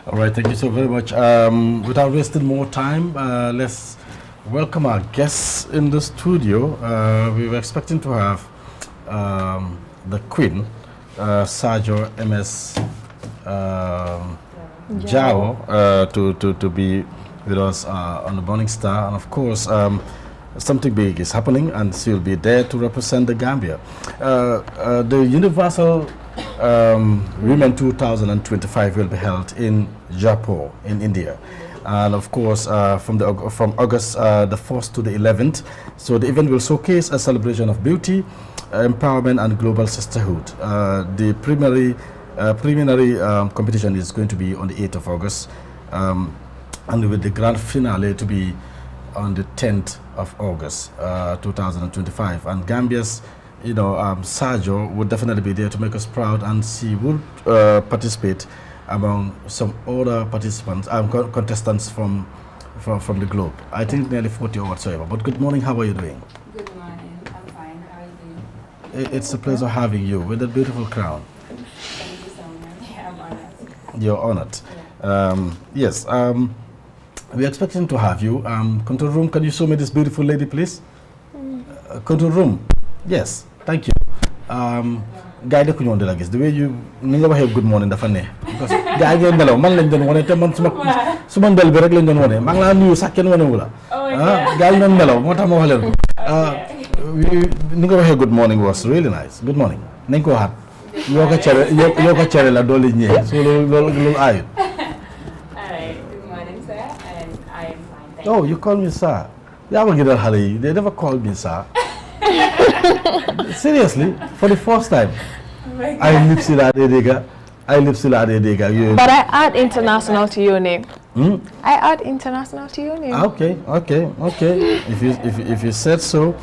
All right, thank you so very much. Without wasting more time, let's welcome our guests in the studio. We were expecting to have the Queen, Sarjo MS Jawo, to be with us on the Morning Star, and of course, something big is happening, and she'll be there to represent the Gambia. The Universal Women 2025 will be held in Jaipur, in India, and of course from August the 1st to the 11th. So the event will showcase a celebration of beauty, empowerment, and global sisterhood. The preliminary competition is going to be on the 8th of August, and with the grand finale to be on the 10th of August 2025. And Gambia's Sarjo would definitely be there to make us proud, and she would participate among some other participants, contestants from the globe. I think nearly 40 or whatsoever. But good morning, how are you doing? Good morning, I'm fine, how are you doing? It's a pleasure having you with that beautiful crown. Thank you so much, I'm honored. You're honored. Yeah. Yes, we're expecting to have you. Control room, can you show me this beautiful lady, please? Control room, yes, thank you. Guide ku ñoo de la gis the way you ni nga waxe good morning dafa neex because gaay ngeen nelaw man lañ doon wone te man suma ndel bi rek lañ doon wone ma ngi la nuyu sax kenn wone wu la gaay ngeen nelaw motax ma wax leen ni nga waxe good morning was really nice. Good morning nañ ko waxat yo ko cere la doli ñe so loolu ay. Alright, good morning sir, and I am fine, thank you. Oh, you call me sir. Yeah, I'm gonna xale yi they never called me sir. Seriously, for the first time. I live still at Edega. But I add international to your name. I add international to your name. Okay. If you said so,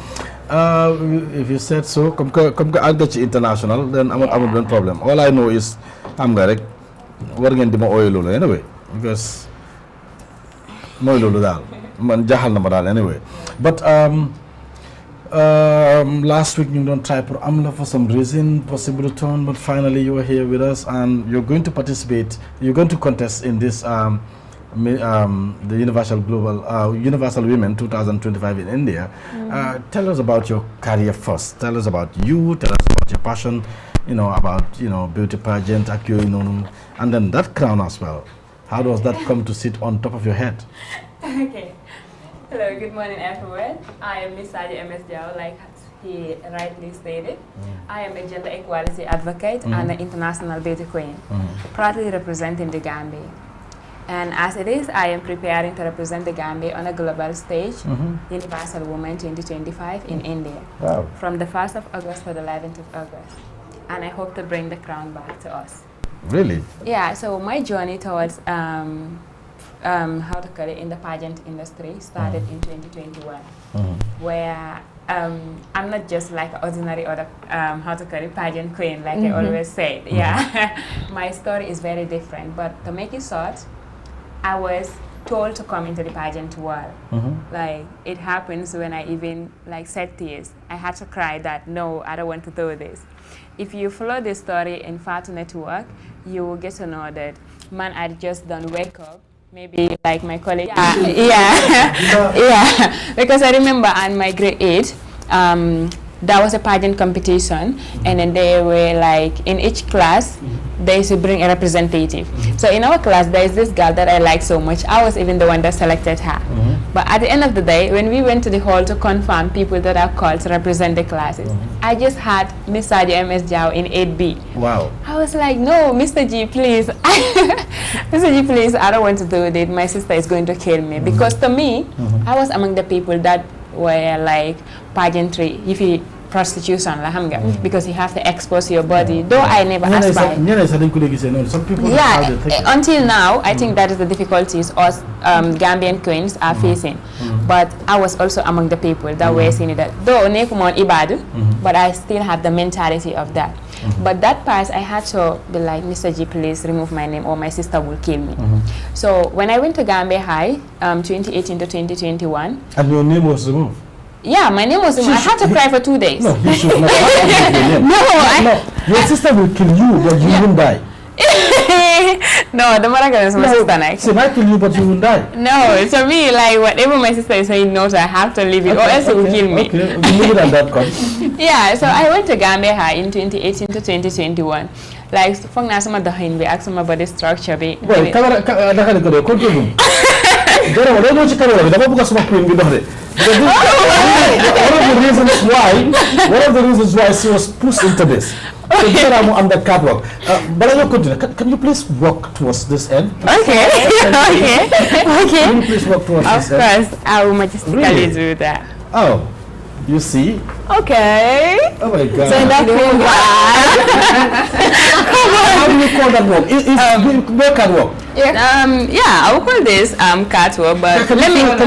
come I'll get you international. Then I'm not no problem. All I know is I'm going to oil anyway because anyway. But last week you don't try for Amla for some reason, possible return, but finally you are here with us and you're going to participate. You're going to contest in this the Universal Women 2025 in India. Tell us about your career first. Tell us about you. Tell us about your passion. About beauty pageant, and then that crown as well. How does that come to sit on top of your head? Okay. Hello, good morning everyone. I am Miss Sarjo MS Jawo, like he rightly stated. I am a gender equality advocate and an international beauty queen, proudly representing the Gambia. And as it is, I am preparing to represent the Gambia on a global stage, Universal Women 2025 in India, from the 1st of August to the 11th of August. And I hope to bring the crown back to us. Really? Yeah, so my journey towards in the pageant industry started in 2021, where I'm not just like ordinary other pageant queen, like I always said. Yeah, my story is very different. But to make it short, I was told to come into the pageant world. Like it happens when I even said tears. I had to cry that no, I don't want to do this. If you follow this story in Fatu Network, you will get to know that man, I just don't wake up. Maybe like my colleague. Yeah. Because I remember on my grade 8, there was a pageant competition, and then they were like in each class they used to bring a representative. So in our class there is this girl that I like so much. I was even the one that selected her. But at the end of the day, when we went to the hall to confirm people that are called to represent the classes, I just had Miss Sarjo MS Jawo in 8B. Wow. I was like, no, Mr. G, please. Mr. G, please, I don't want to do it. My sister is going to kill me. Because to me, I was among the people that were like pageantry, if you prostitution, because you have to expose your body. Though I never aspired. Some people until now, I think that is the difficulties us Gambian queens are facing. But I was also among the people that were seeing that. Though nekumon ibadu, but I still have the mentality of that. But that part, I had to be like, Mr. G, please remove my name or my sister will kill me. So when I went to Gambia High, 2018 to 2021. And your name was removed? Yeah, my name was removed. I had to cry for 2 days. No, you should not have your name. No, your sister will kill you, but you won't die. No, the mother is my sister next. She might kill you, but you will die. No, to me, like whatever my sister is saying no to, I have to leave it, or else it will kill me. Okay, leave it at that point. Yeah, so I went to Gambia High in 2018 to 2021. Like, from now, some of the hand we asked my body structure. Well, one of the reasons why she was pushed into this. So I'm the catwalk. But I don't continue. Can you please walk towards this end? Okay. Okay. Can you please walk towards this end? Of course, I will majestically do that. Oh, you see? Okay. Oh my God. So that means how do you call that walk? Where catwalk? Yeah, I will call this catwalk, but can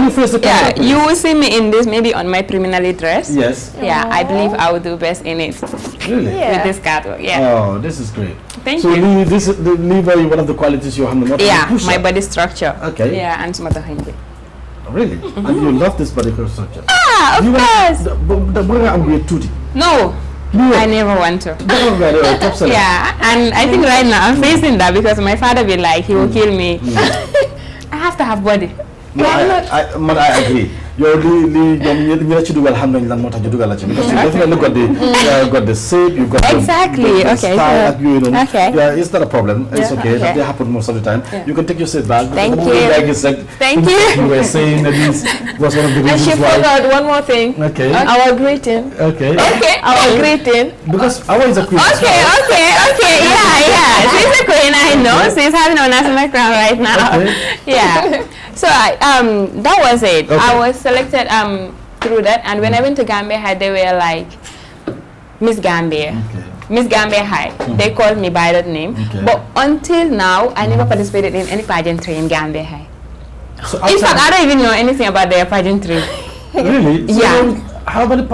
you face the catwalk? Yeah, you will see me in this maybe on my criminally dress. Yes. Yeah, I believe I will do best in it. Really? With this catwalk. Yeah. Oh, this is great. Thank so you. So this is one of the qualities you have not. Yeah, my body structure. Okay. Yeah, and some other things. Really? And you love this body structure? Ah, of course. No. I never want to. Yeah, and I think right now I'm facing that because my father will like, he will kill me. I have to have body. No, I agree. You're really because you definitely got the shape, you got exactly. the Okay. style, Okay. Yeah, it's not a problem. It's okay. Okay. That happens most of the time. Yeah. You can take your seat back. Thank you. Like Thank you. You were saying that this was one of the And reasons she why. forgot one more thing. Okay. Our greeting. Okay. Okay. Our greeting. Because I was a queen. Okay. Yeah. She's a queen. I know. She's having a national crown right now. Okay. Yeah. So that was it. Okay. I was selected through that, and when I went to Gambia High, they were like Miss Gambia. Okay. Miss Gambia High. They called me by that name. Okay. But until now, I never participated in any pageantry in Gambia High. So In fact, I don't even know anything about their pageantry. Really? So Yeah. How many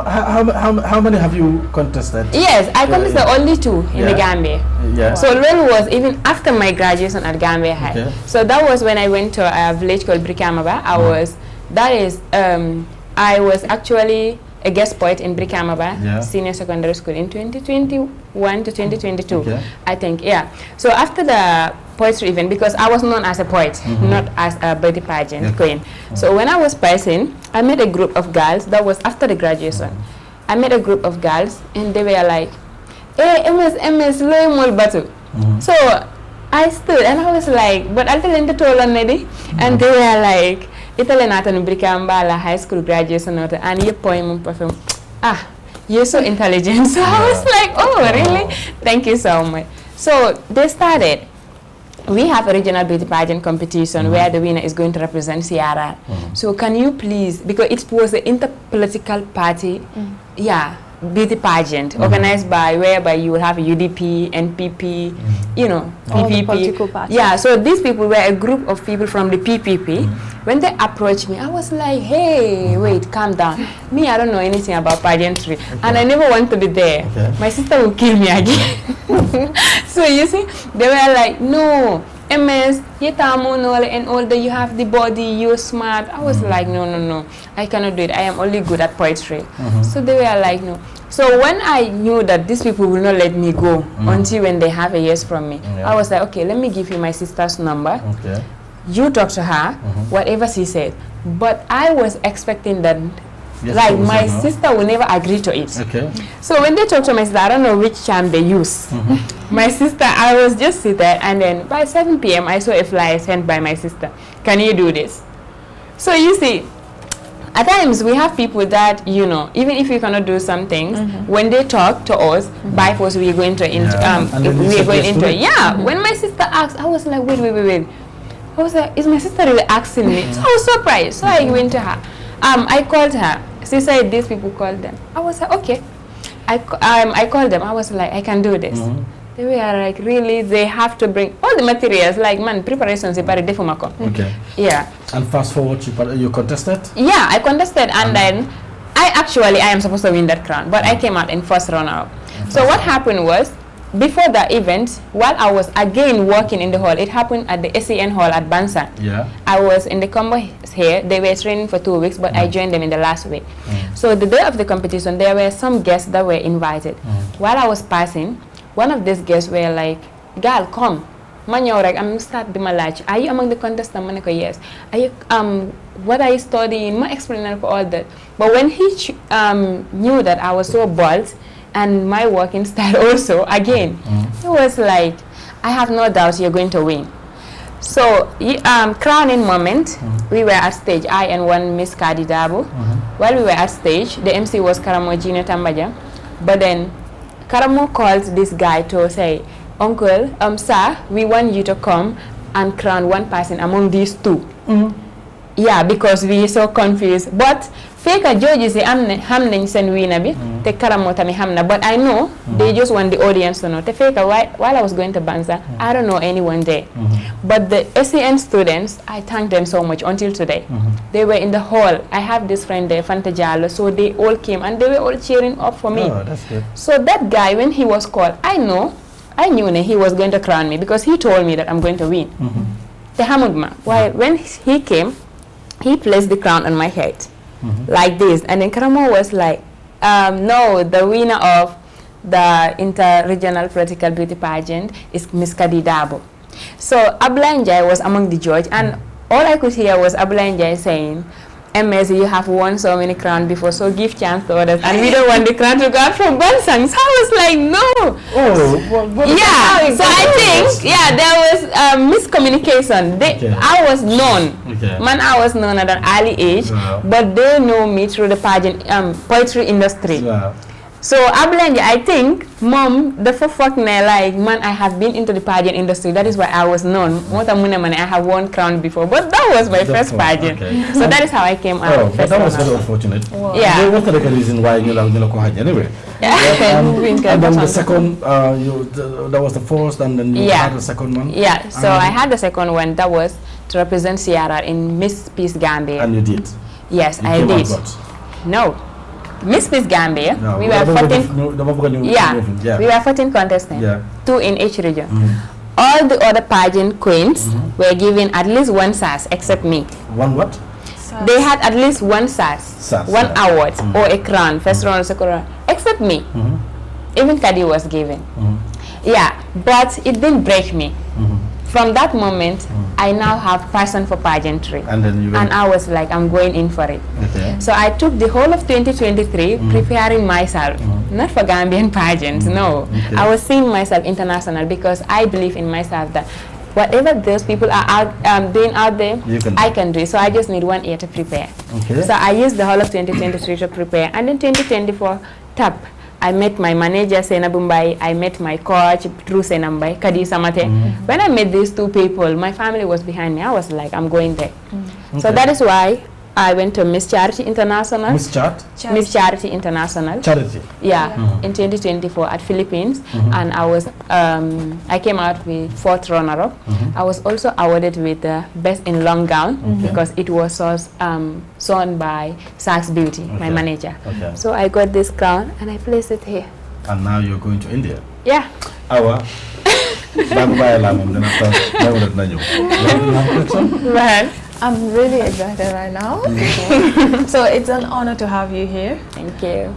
have you contested? Yes, I contested only 2 in the Gambia. Yeah. So Lolo was even after my graduation at Gambia High. Okay. So that was when I went to a village called Brikamaba. I was actually a guest poet in Brikamaba Senior Secondary School in 2021 to 2022. Okay. I think, yeah. So after the poetry event, because I was known as a poet, not as a birthday pageant queen. So when I was passing, I met a group of girls. That was after the graduation. I met a group of girls, and they were like, "Hey, MS, loy mol batu." So I stood and I was like, "But I'll tell them to told already," and they were like, "Italian at Brikambala high school graduation, and you poem perfume. Ah, you're so intelligent." So I was like, "Oh, really? Thank you so much." So they started. We have a regional beauty pageant competition where the winner is going to represent Sierra. So can you please, because it was an interpolitical party, beauty pageant organized by, whereby you will have UDP, NPP, All the PPP. political parties. Yeah, so these people were a group of people from the PPP. When they approached me, I was like, "Hey, wait, calm down. Me, I don't know anything about pageantry, and I never want to be there. Okay. My sister will kill me again." So you see, they were like, "No, MS, and all that, you have the body, you're smart." I was like, no, I cannot do it. I am only good at poetry. So they were like, "No." So when I knew that these people will not let me go until when they have a yes from me, I was like, "Okay, let me give you my sister's number. Okay. You talk to her, whatever she said." But I was expecting that, Yes, like, she will my say no. sister will never agree to it. Okay. So when they talk to my sister, I don't know which charm they use. My sister, I was just sit there, and then by 7 p.m. I saw a flyer sent by my sister. "Can you do this?" So you see, at times we have people that, even if you cannot do some things, when they talk to us, by force we are going to When my sister asked, I was like, wait. I was like, is my sister really asking me? So I was surprised. So I went to her. I called her. She said these people called them. I was like, okay. I called them. I was like, I can do this. They were like, really? They have to bring all the materials. Like, man, preparations is very difficult. Okay. Yeah. And fast forward, you contested? Yeah, I contested, and then I am supposed to win that crown, but I came out in first runner-up. So what happened was, before the event, while I was again working in the hall, it happened at the SEN hall at Bansan. Yeah. I was in the combo here. They were training for 2 weeks, but I joined them in the last week. So the day of the competition, there were some guests that were invited. While I was passing, one of these guests were like, "Girl, come. ma ñëw rek am start di ma laaj are you among the contestants ma ne ko yes are you what are you studying ma explain ko all that but when he knew that I was so bold and my working style also again he was like I have no doubt you're going to win. So crowning moment we were at stage I and one Miss Kadi Dabo. While we were at stage the MC was Karamo Junior Tambaja but then Karamo called this guy to say uncle sir we want you to come and crown one person among these two. Yeah, because we so confused but fake judges say am nañ sen winner bi te Karamo tamit xam na but I know they just want the audience to know te fake while I was going to Banza I don't know anyone there but the SEN students I thank them so much until today. They were in the hall. I have this friend there Fanta Jallo so they all came and they were all cheering up for me. Oh, that's good. So that guy when he was called I knew he was going to crown me because he told me that I'm going to win. Te xamut ma waaye when he came he placed the crown on my head like this and then Karamo was like no, the winner of the inter-regional political beauty pageant is Miss Kadi Dabo. So Ablaye Njie was among the judge and all I could hear was Ablaye Njie saying MS, you have won so many crowns before, so give chance to others. And we don't want the crown to go out from Bansang. So I was like, no. Oh, yeah. So I think, there was miscommunication. I was known. I was known at an early age, but they know me through the pageant, poetry industry. Yeah. So Ablaye, I think, Mom, the fuck like, man, I have been into the pageant industry. That is why I was known. I have won crown before, but that was my first pageant. Okay. So that is how I came out. Oh, but that was very unfortunate. Wow. Yeah. What's the reason why you like anyway? Yeah. And then the second, that was the first, and then you had the second one. Yeah. So I had the second one. That was to represent Sierra in Miss Peace Gambia. And you did. Yes, I did. No. Miss Gambia, no, we were 14. We were 14 contestants, 2 in each region. All the other pageant queens were given at least one SAS except me. One what? SAS. They had at least one SAS, one award or a crown, first round or second round, except me. Even Kadi was given. Yeah, but it didn't break me. From that moment, I now have passion for pageantry. And I was like, I'm going in for it. Okay. So I took the whole of 2023 preparing myself, not for Gambian pageants, no. Okay. I was seeing myself international because I believe in myself that whatever those people are doing out there, I can do it. So I just need 1 year to prepare. Okay. So I used the whole of 2023 to prepare. And in 2024, I met my manager, Sena Bumbai. I met my coach, Drew Senambai, Kadi Samate. When I met these two people, my family was behind me. I was like, I'm going there. Okay. So that is why I went to Miss Charity International. Miss Miss Charity International. Charity. Yeah, in 2024 at Philippines, and I came out with 4th runner-up. I was also awarded with the best in long gown because it was sewn by Saks Beauty, my manager. Okay. So I got this crown and I placed it here. And now you're going to India. Yeah. Awa. I'm really excited right now. So it's an honor to have you here. Thank you.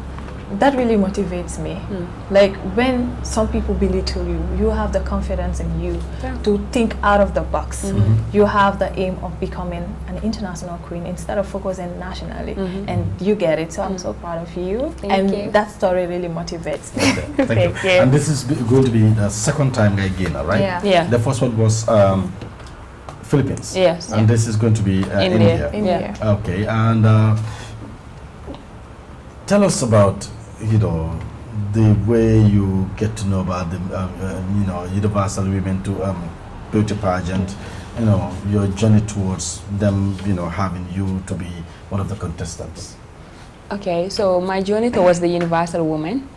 That really motivates me. Like when some people belittle you, you have the confidence in you to think out of the box. You have the aim of becoming an international queen instead of focusing nationally. And you get it. So I'm so proud of you. Thank you. That story really motivates me. Okay. Thank you. And this is going to be the second time again, right? Yeah. The first one was Philippines. Yes. And this is going to be India. Okay. And tell us about, the way you get to know about the, Universal Women to Beauty Pageant, your journey towards them, having you to be one of the contestants. Okay, so my journey towards the Universal Woman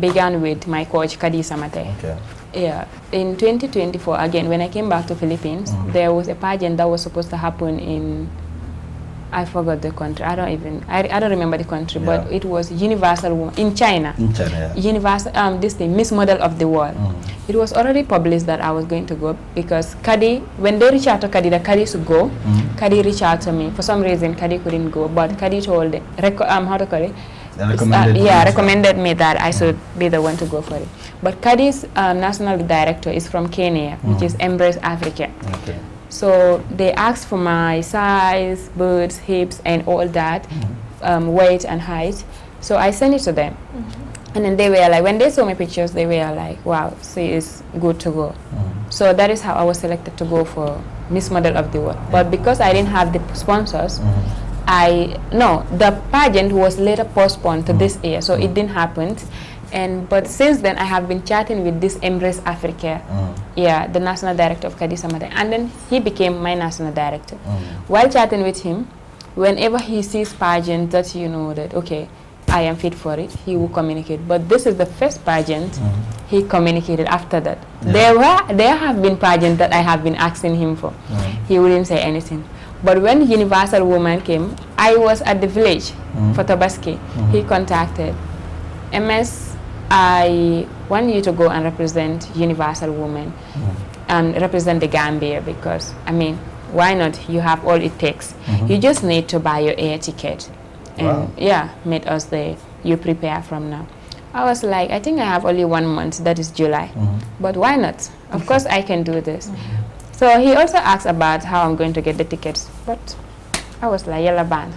began with my coach, Kadi Samate. Okay. Yeah, in 2024, again, when I came back to Philippines, there was a pageant that was supposed to happen in, I forgot the country. I don't remember the country, but it was Universal Woman in China. In China, Universal, this thing, Miss Model of the World. It was already published that I was going to go because Kadi, when they reached out to Kadi, that Kadi should go, Kadi reached out to me. For some reason, Kadi couldn't go, but Kadi told them, recommended me that I should be the one to go for it. But Kadi's national director is from Kenya, which is Embrace Africa. Okay. So they asked for my size, boobs, hips, and all that, weight and height. So I sent it to them. And then they were like, when they saw my pictures, they were like, wow, she is good to go. So that is how I was selected to go for Miss Model of the World. But because I didn't have the sponsors, the pageant was later postponed to this year, so it didn't happen. But since then, I have been chatting with this Embrace Africa, the national director of Kadi Samada, and then he became my national director. While chatting with him, whenever he sees pageant that you know that, okay, I am fit for it, he will communicate. But this is the first pageant he communicated after that. There have been pageants that I have been asking him for. He wouldn't say anything. But when Universal Woman came, I was at the village for Tabaski. He contacted MS. I want you to go and represent Universal Woman and represent the Gambia, because I mean, why not? You have all it takes. You just need to buy your air ticket. And meet us there. You prepare from now. I was like, I think I have only 1 month, that is July. But why not? Of course I can do this. So he also asked about how I'm going to get the tickets. But I was like, yellow band.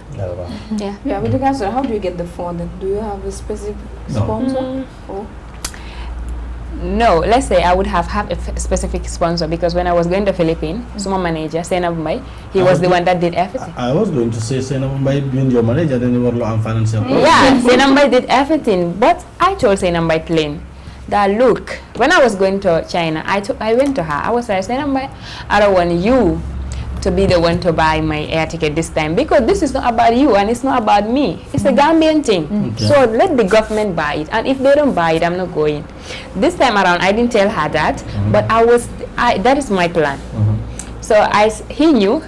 Yeah, with regards to how do you get the fund? Do you have a specific sponsor? No, let's say I would have a specific sponsor, because when I was going to Philippines, my manager, Senab Mbai, he was the one that did everything. I was going to say Senab Mbai being your manager, then you were on financial. Yeah, Senab Mbai did everything, but I told Senab Mbai plain that, look, when I was going to China, I went to her. I was like, Senab Mbai, I don't want you to be the one to buy my air ticket this time, because this is not about you and it's not about me. It's a Gambian thing. So let the government buy it, and if they don't buy it, I'm not going. This time around, I didn't tell her that, but that is my plan. So she knew,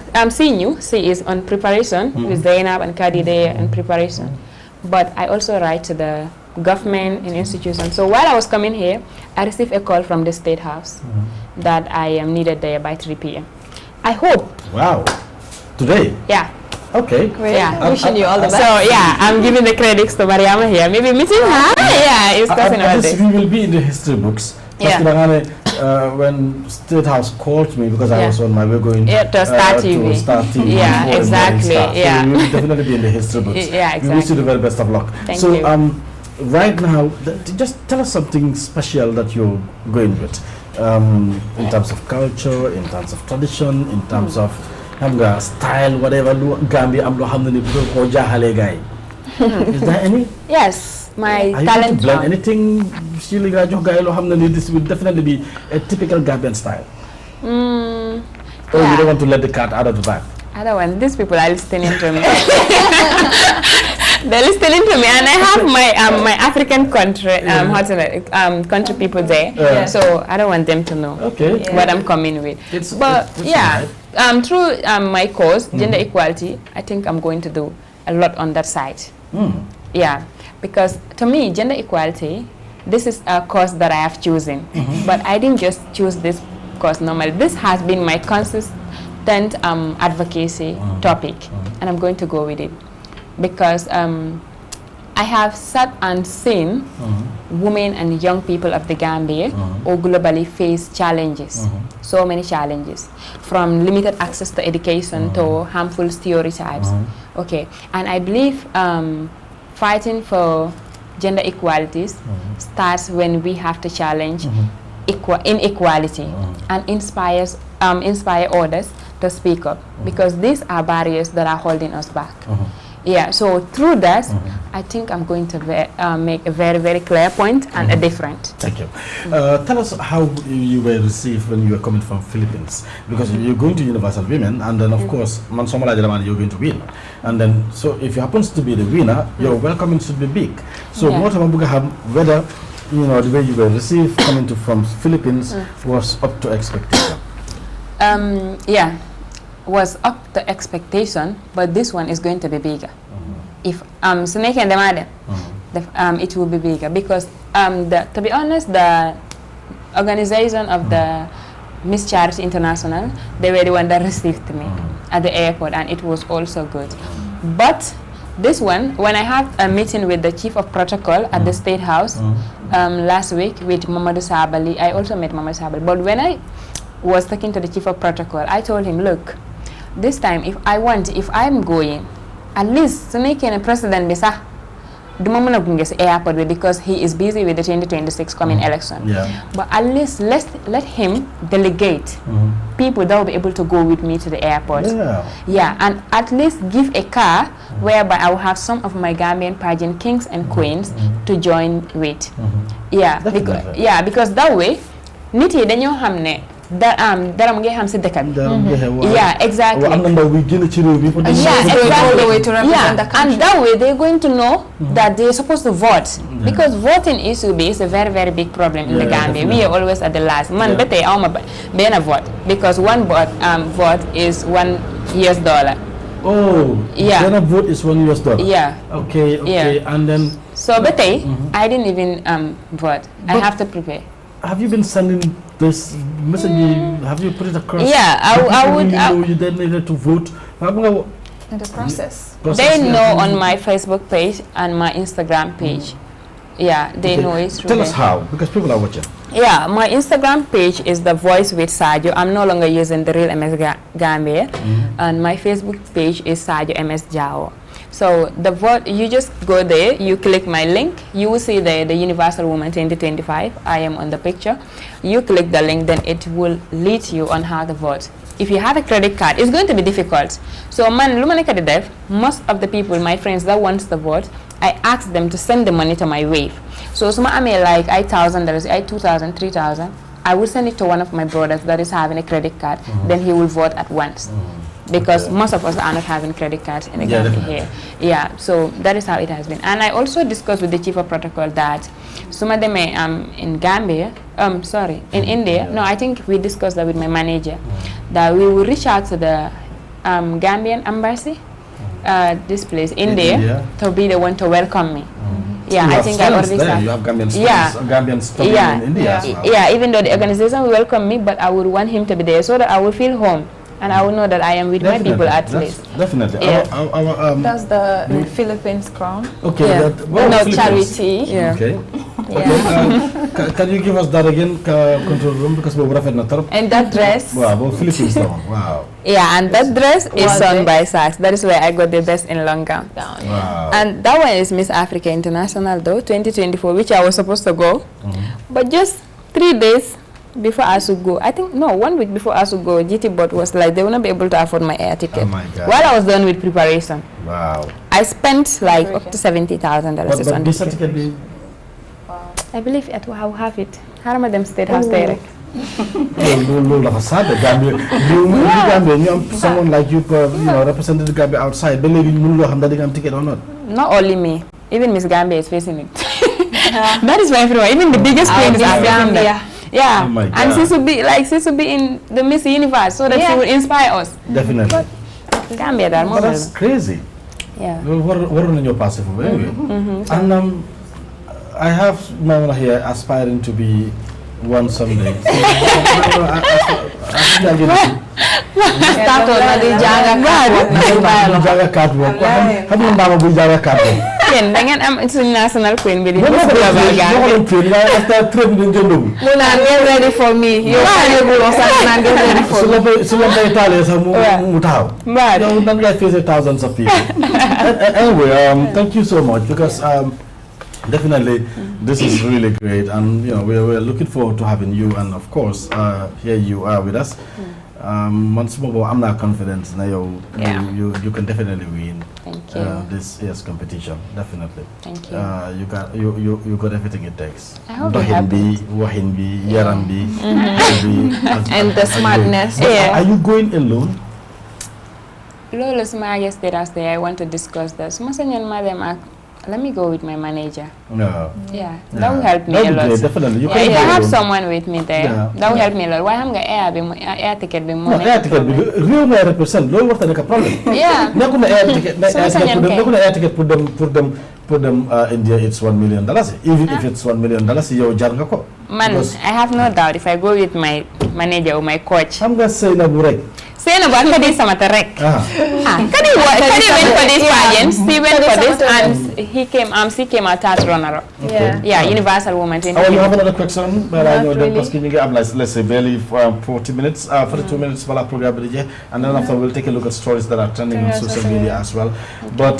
she is on preparation with Zainab and Kadi there in preparation. But I also write to the government and institutions. So while I was coming here, I received a call from the State House that I am needed there by 3 p.m. I hope. Wow. Today? Yeah. Okay. Great. Yeah. Wishing you all the best. So yeah, I'm giving the credits to Mariama here. Maybe meeting her. Yeah, it's discussing about this. We will be in the history books. When State House called me, because I was on my way going to Star TV. Yeah, exactly. So we will definitely be in the history books. Yeah, exactly. We wish you the very best of luck. Thank you. Right now, just tell us something special that you're going with. In terms of culture, in terms of tradition, in terms of style, whatever. Gambia, is there any? Yes, my talent. Are you going to blend anything? This will definitely be a typical Gambian style. Or you don't want to let the cat out of the bag? I don't want. These people are listening to me. They're listening to me, and I have my African country country people there, so I don't want them to know what I'm coming with. Through my course, gender equality, I think I'm going to do a lot on that side. Yeah, because to me, gender equality, this is a course that I have chosen, but I didn't just choose this course normally. This has been my consistent advocacy topic, and I'm going to go with it. Because I have sat and seen women and young people of the Gambia or globally face challenges, so many challenges, from limited access to education to harmful stereotypes. Okay, and I believe fighting for gender equalities starts when we have to challenge inequality and inspire others to speak up, because these are barriers that are holding us back. Yeah, so through that, I think I'm going to make a very, very clear point and a different. Thank you. Tell us how you were received when you were coming from Philippines, because you're going to Universal Women, and then of course, you're going to win. And then, so if you happens to be the winner, your welcoming should be big. So whether, the way you were received coming from Philippines was up to expectation. Was up to expectation, but this one is going to be bigger. If Snake and the it will be bigger, because to be honest, the organization of the Miss Charity International, they were the one that received me at the airport, and it was also good. But this one, when I had a meeting with the chief of protocol at the State House last week with Mamadou Sabali, I also met Mamadou Sabali. But when I was talking to the chief of protocol, I told him, look, this time if I'm going, at least to make a president bisa airport because he is busy with the 2026 coming election. Yeah. But at least let him delegate people that will be able to go with me to the airport. Yeah, and at least give a car whereby I will have some of my Gambian pageant kings and queens to join with. Yeah, because that way, niti dañu xamne dara mu ngi xam ci dëkk bi. Yeah, exactly. Yeah, exactly. All the way to represent the country. And that way they're going to know that they're supposed to vote. Because voting is a very, very big problem in the Gambia. We are always at the last. Man, but they are being a vote. Because one vote is $1. Oh, yeah. Then a vote is $1. Yeah. Okay. Yeah. And then... So, but I didn't even vote. I have to prepare. Have you been sending this message? Have you put it across? Yeah, I would. You then needed to vote. In the process. They know on my Facebook page and my Instagram page. Yeah, they know it. Tell us how, because people are watching. Yeah, my Instagram page is The Voice with Sarjo. I'm no longer using the real MS Gambia. And my Facebook page is Sarjo MS Jawo. So the vote, you just go there, you click my link, you will see the Universal Woman 2025. I am on the picture. You click the link, then it will lead you on how to vote. If you have a credit card, it's going to be difficult. So most of the people, my friends that wants to vote, I ask them to send the money to my wave. So I may like $8,000, $2,000, $3,000. I will send it to one of my brothers that is having a credit card. Then he will vote at once. Because most of us are not having credit cards in the Gambia here. Yeah, so that is how it has been. And I also discussed with the chief of protocol that some of them in Gambia, in India. No, I think we discussed that with my manager, that we will reach out to the Gambian embassy, this place, India, to be the one to welcome me. Yeah, I think I already started. You have Gambian students, Gambian studying in India as well. Yeah, even though the organization will welcome me, but I would want him to be there so that I will feel home. And I will know that I am with my people at least. Definitely. Yeah. That's the Philippines crown. Okay. Yeah. Charity. Yeah. Okay. Can you give us that again, control room, because we're in the And that dress. Wow, Philippines one. Wow. Yeah, and that dress is sewn by Saks. That is where I got the dress in long gown. Wow. And that one is Miss Africa International though, 2024, which I was supposed to go. But just 3 days before I should go, I think, no, 1 week before I should go, GT Bot was like, they will not be able to afford my air ticket. Oh my God. While I was done with preparation. Wow. I spent like up to $70,000 on this ticket. certificate. I believe I will have it. Harama them State House direct. Someone like you, represented the Gambia outside. Believe you ticket or not? Not only me, even Miss Gambia is facing it. That is why everyone, even the biggest queen is Gambia. Yeah, oh and she should be in the Miss Universe so that she will inspire us. Definitely. But Gambia, but that's crazy. Yeah. What are your passive anyway? And I have Mama here aspiring to be one someday. International queen get ready for me. You're thousands of people. Anyway, thank you so much, because definitely this is really great, and we're looking forward to having you, and of course here you are with us. Once more, I'm not confident now you can definitely win. Thank you. This year's competition. Definitely. Thank you. You got everything it takes. I hope it happens. And the smartness. Are you going alone? Lolo yesterday I want to discuss that. Let me go with my manager. No. Yeah, that will help me a lot. Definitely. If I have someone with me there, that will help me a lot. Why am I air ticket be money? No, air ticket be real represent. No, what's the problem? Yeah. Not gonna air ticket. Air ticket put them India. It's $1 million. Even if it's $1 million, you jarga ko. Man, I have no doubt if I go with my manager or my coach. I'm gonna say na burek. saying about Kadi Samatarek. Kadi went for this pageant. She went for this, and he came. She came a third runner-up. Yeah, Universal Woman. Oh, you have another question? But I know really. that let's say barely 40 minutes, 42 minutes for our program, and then after we'll take a look at stories that are trending on social media as well. But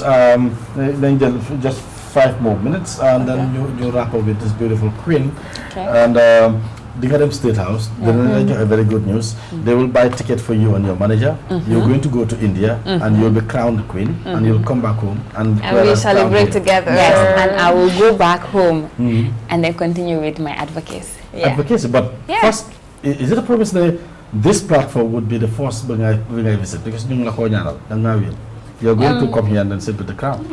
then just 5 more minutes, and then you wrap up with this beautiful queen. And the Gadam State House, a very good news. They will buy a ticket for you and your manager. You're going to go to India, and you'll be crowned queen, and you'll come back home, and we celebrate together. Yes, and I will go back home, and then continue with my advocacy. Advocacy, but first, is it a promise that this platform would be the first when I visit? Because you're going to come here and then sit with the crown.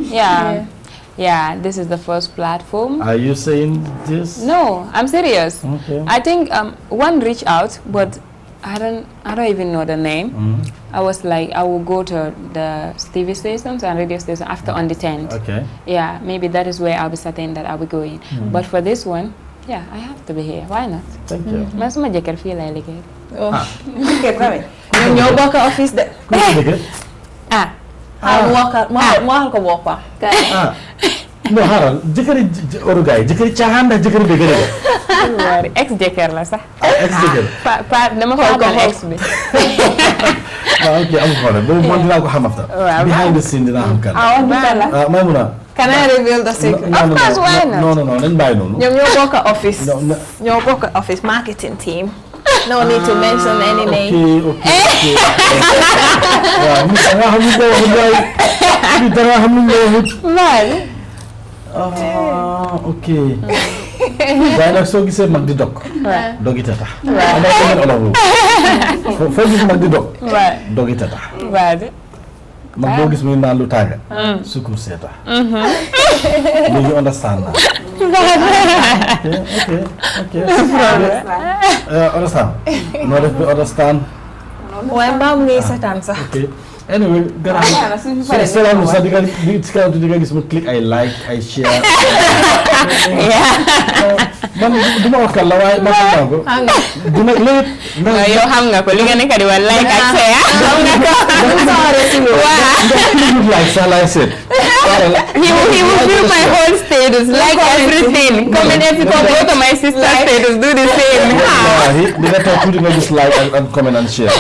Yeah, this is the first platform. Are you saying this? No, I'm serious. Okay. I think one reached out, but I don't even know the name. I was like, I will go to the TV stations and radio stations after on the 10th. Okay. Yeah, maybe that is where I'll be certain that I'll be going. But for this one, yeah, I have to be here. Why not? Thank you. Mas ma jëkkër fii lay liggéey. ñoo bokk office de. Mo ko bokk. No, xaaral jëkkëri orugay jëkkëri caaxaan ndax jëkkëri dëgg dëgg. Ex jëkkër la sax. Ex jëkkër. Dama ko ex bi. Ok, amul problème boobu man dinaa ko xam after. Behind the scene dinaa xam kan. Maymuna. Can I reveal the secret? Of course, why not? No, nañ bàyyi noonu. ñoom ñoo bokk office. ñoo bokk office marketing team. No need to mention any name. Okay. Waaw, mi nga xam ni doo mi dara xam ni doo ok. waaye nag soo gisee mag di dog. dogi tata. foo gis mag di dog. dogi tata. mag boo gis muy naan lu tànga. sukur seeta. you understand now. Okay. Understand. No, understand. waaye mbaam ngay seetaan sax. Okay. Anyway, gis mu click I like, I share. Man duma wax kan la waaye ma xam ko. Dina lépp. Yow xam nga ko li nga nekk di wax like ak share. Xam nga ko. Like I said. He will view my whole status, like everything. Comment everything. Go to my sister's status, do the same. Dina toog tuuti nga gis like and comment and share.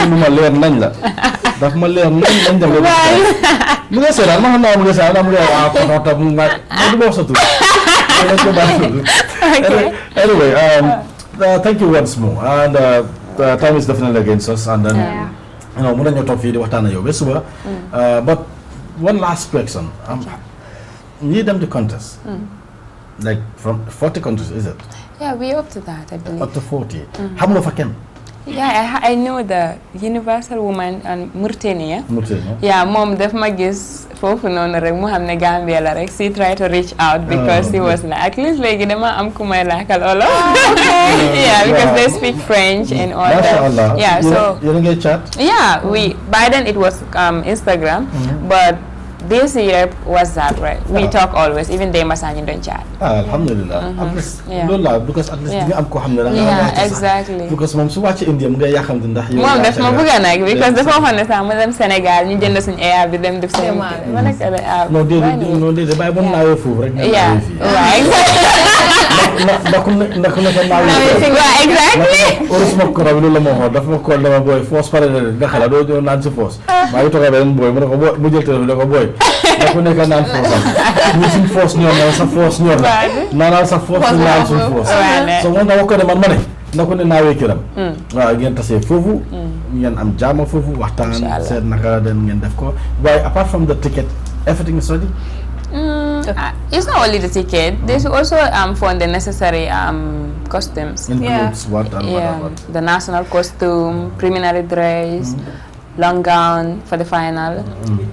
Ñu ma leer nañ la. Daf ma leer nañ dem mu nga seetaan ma xam naa mu nga seetaan mu nga photo mu nga du ma wax sa tur. Anyway, thank you once more, and time is definitely against us, and then you know, mën nañu toog fii di waxtaan ak yow ba suba. But one last question. Ñi dem di contest. Like from 40 countries, is it? Yeah, we're up to that, I believe. Up to 40. Xam nga fa kenn? Yeah, I know the Universal Woman and Mauritania. Yeah, mom def ma gis fofu non rek mu xamne Gambia la rek. She tried to reach out because he was like, at least legi dama am ku may lakal olo. Yeah, because they speak French and all that. Yeah, so you don't get chat? Yeah, by then it was Instagram, but this year WhatsApp, right? We talk always, even they masanya don't chat. Alhamdulillah. At least because at least am ko xamne exactly. Because mom su wacce India mu ngay yaxam ndax yow. Mom def ma bëgg nak because dafa xone sax mu dem Sénégal ñu jënd suñu air bi dem def seen. Ma nek ala. No de bay bon naawé fofu rek na naawé fi. Ndax exactly. Orosuma ko rabi lu la mo xor dafa ma ko dama boy force pare nga xala do naan ci force. Ma ngi toga ben boy mu ne ko mu jël téléphone ne ko boy. Dafa nekk naan force ñu suñ force ñor na sa force ñor na naan sa force naan suñ force so moom dama ko ne man ma ne na ko ne naawee këram waaw ngeen tasee foofu ngeen am jaama foofu waxtaan seet naka den ngeen def ko waaye apart from the ticket everything is ready. It's not only the ticket. They should also fund the necessary costumes. Includes what and what? The national costume, preliminary dress, long gown for the final,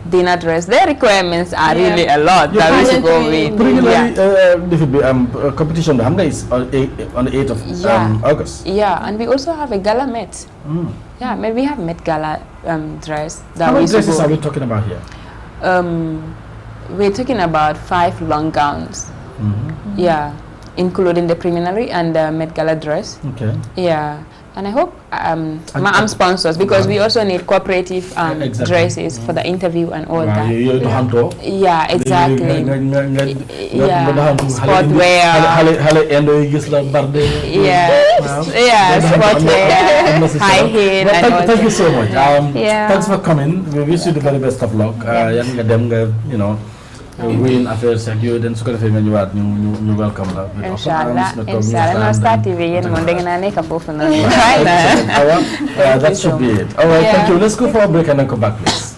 dinner dress. Their requirements are really a lot that we should go with. This will be competition. Is on the 8th of August. Yeah, and we also have a gala Met. Yeah, maybe we have Met Gala dress. How many dresses are we talking about here? We're talking about 5 long gowns. Yeah, including the preliminary and the Met Gala dress. Okay. Yeah, And I hope I'm sponsors because we also need cooperative dresses for the interview and all that. Yeah, exactly. Sportwear. Yeah, sportwear, high heel and all. Thank you so much. Thanks for coming. We wish you the very best of luck. You know, win affairs ak yooyu den su ko defee nga ñëwaat ñu welcome la. Inshallah no Star TV yéen moom da ngeen a nekk foofu noonu. That should be it. All right, thank you. Let's go for a break and then come back, please.